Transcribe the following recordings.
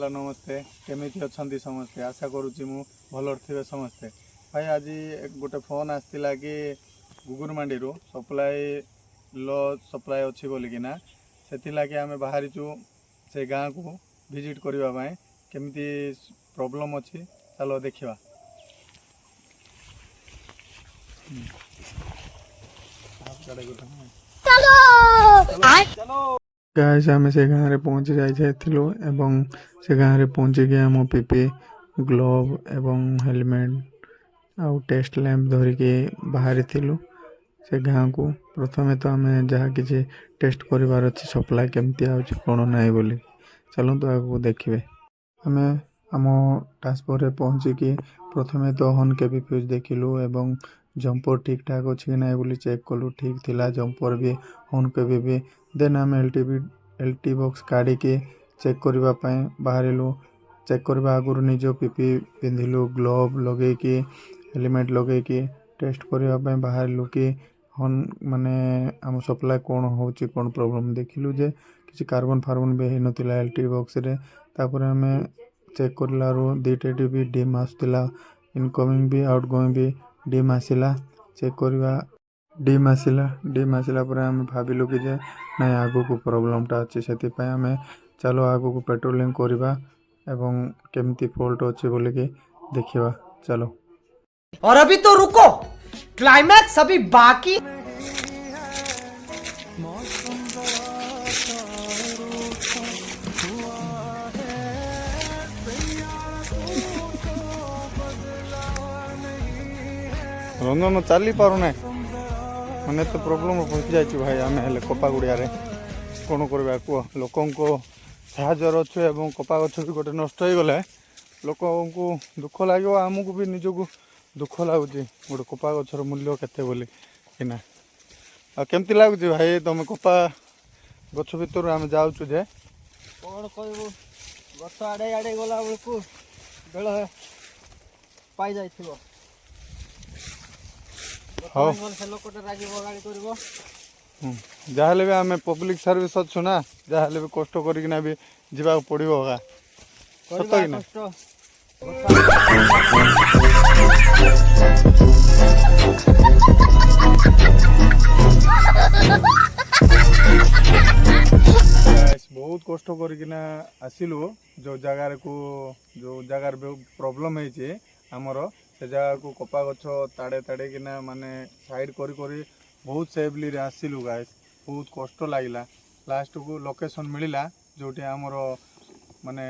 Hello नमस्ते केमिति अच्छी समस्ते आशा करुच्ची मु भल थे समस्ते भाई आज गोटे फोन आसला कि गुगुरमांडी सप्लाई लो सप्लाई अच्छी बोलिकिना से आम बाहरीचु से गाँ को विजिट करने केमिति प्रॉब्लम अच्छी चलो देखा गाइस आम से गाँव में पहुँची जाइलु एवं से गाँव में पहुँचिकी आम पीपी ग्लोव एवं हेलमेट आउ टेस्ट लैंप धरिकी बाहरी थिलु से गाँव को प्रथमे तो आम जहाँ कि टेस्ट करार अच्छे सप्लाई केमती आउची कौन ना बोली चलतु आगू देखिए आम आम ट्रांसफर पहुँचिकी प्रथमे तो हन के भी फ्यूज देखिलु एवं जंपर ठीक ठाक अच्छी कि ना बोली चेक कलु ठीक थिला जंपर भी हन के भी देन आम एलटी बॉक्स काढ़ी चेक करने बाहरिलु चेक करने आगुरी निज पीपी पिंधिलु ग्लोव लगे कि हेलमेट लगे कि टेस्ट करने बाहरिलु कि हन माने आम सप्लाई कौन होची कौन प्रॉब्लम देखिलु जे किसी कार्बन फार्बन भी होता एलटी बॉक्स रे तापर आम चेक करलारू दुईटा भी डिम आसला इनकमिंग भी आउटगोइंग भी डिम आसला चेक करवा डिम आसला पर आम भाविलु कि ना आगु को प्रॉब्लमटा अच्छी से आम चलो आगु को पेट्रोलिंग करवा एवं केमती फॉल्ट अच्छे बोलिकी देखिवा चलो। और अभी तो रुको क्लाइमैक्स अभी बाकी। रंजन चली पारुना मैंने तो प्रॉब्लम पहुँची जाइए भाई आम हेल्ले कपा गुड़िया कौन करवा कह लोक साहर अच्छु एवं कपा गछ भी गोटे नष्ट हो गले लोक को दुख लगे आमको भी निजक दुख लगुच गोटे कपा गछर मूल्य केते बोली कि केमती लगुच भाई तुम कपा गछ भितर आम जाऊँ जे कौन कहबू गछ आड़े आड़े गला बेलू बेल पाई जाइथिबो हाँ जहाँ भी आम पब्लिक सर्विस अच्छु ना जहाँ भी कष्ट करना भी जावा पड़ो सत कि ना बहुत कष्ट करना आसिलु जो जगार को जो जगार प्रॉब्लम है आमर से जगह को कपा गछ ताड़े ताड़े किना माने साइड करी बहुत सेफली आसिलु गाइस बहुत कष्ट लगिला लास्ट को लोकेशन मिलला जोटी आमर माने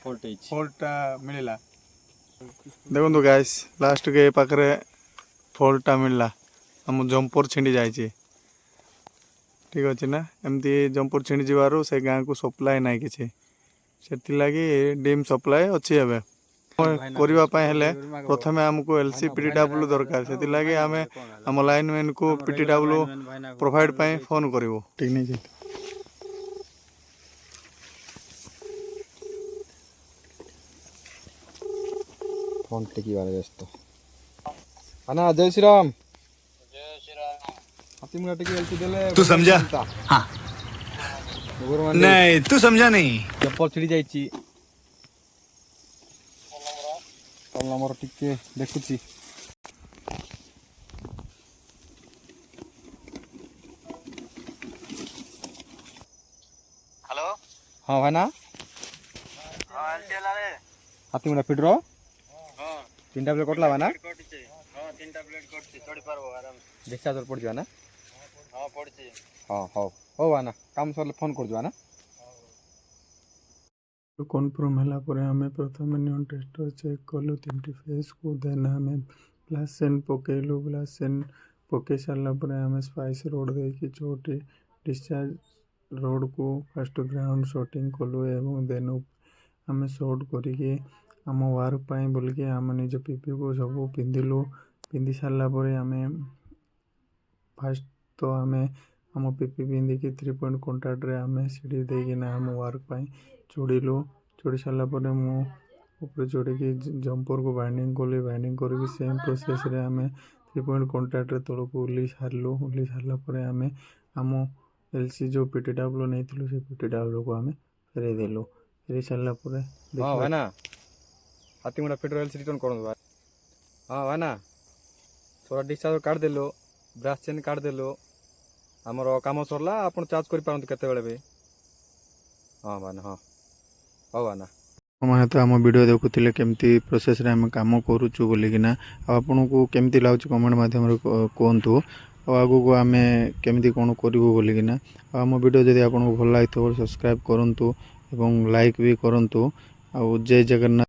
फॉल्टा मिलला देखो गाइस लास्ट के पाखरे फॉल्टा मिलला आम जंपर छिंडी जाइए ठीक अच्छे ना एमती जंपर छिंडी जीवार से गाँ को सप्लाई ना कि से डिम सप्लाई अच्छी एवं करने प्रथम आमको एलसी पीटीडब्ल्यू दरकार से आम आम लाइन मैन को पीटीडब्ल्यू प्रोवाइड पाई फोन करूँ ठीक नहीं फोन टेकी वाले व्यस्त अना जय श्री राम हाथी मुंडा टेकी एलसी देले तू समझा हां नहीं तू समझा नहीं चप्पल छिड़ी जाइची नंबर टिके देखुची हेलो हाँ भाई ना हां चला रे हाथी मुंडा फिट रो हां तीनटा प्लेट कटला भाई ना कटचे हां तीनटा प्लेट कटचे चढ़ी पारबो आराम से देखा जोर पड़ जा ना हां पड़चे हां हो हो भाई ना काम सरले फोन कर जा ना कन्फर्म है आम प्रथम नियन टेस्टर चेक कलु तीन फेस को देन आम प्लासेन पकईलु प्लासेन पकई सारापर आम स्पाइस रोड देखिए चोटी डिस्चार्ज रोड को फास्ट ग्राउंड शॉटिंग कलु एवं देन आम शॉर्ट करिकी आम वर्क पाई बोलिकी आम निज पीपी को सब पिंधिलु पिंधि सारापर आम फास्ट तो आम पीपी पिंधिकी 3 पॉइंट कॉन्टैक्ट रे आम सीढ़ी देकिना आम वर्क पाई चढ़िलु चढ़ी सारापर मुझे चढ़ी जंपर को बाइंडिंग कली बाइंडिंग करके सेम प्रोसेस रे आम 3 पॉइंट कॉन्टैक्ट रे तौक ओल्ली सारापर आम एलसी जो पीटीडब्ल्यू नहीं से पीटीडब्ल्यू को आम फेरदेलु ଫେରି ସାରିଲା ପରେ ହଁ ଭାଇନା ହାତୀଗୁଡ଼ା ପେଟ୍ରୋଲ ରିଟର୍ନ କରନ୍ତୁ ଭାଇ। ହଁ ଭାଇନା ସୋରା ଡିସ୍ଚାର୍ଜ କାଢ଼ିଦେଲୁ, ବ୍ରାସ୍ ଚେନ୍ କାଢ଼ିଦେଲୁ, ଆମର କାମ ସରିଲା। ଆପଣ ଚାର୍ଜ କରିପାରନ୍ତି କେତେବେଳେ ବି। ହଁ ଭାଇନା ହଁ ହଉ ଭାଇନା। ମାନେ ତ ଆମ ଭିଡ଼ିଓ ଦେଖୁଥିଲେ କେମିତି ପ୍ରୋସେସ୍ରେ ଆମେ କାମ କରୁଛୁ ବୋଲିକିନା। ଆଉ ଆପଣଙ୍କୁ କେମିତି ଲାଗୁଛି କମେଣ୍ଟ ମାଧ୍ୟମରେ କୁହନ୍ତୁ। ଆଉ ଆଗକୁ ଆମେ କେମିତି କ'ଣ କରିବୁ ବୋଲିକିନା। ଆଉ ଆମ ଭିଡ଼ିଓ ଯଦି ଆପଣଙ୍କୁ ଭଲ ଲାଗିଥିବ ସବସ୍କ୍ରାଇବ୍ କରନ୍ତୁ ଏବଂ ଲାଇକ୍ ବି କରନ୍ତୁ। ଆଉ ଜୟ ଜଗନ୍ନାଥ।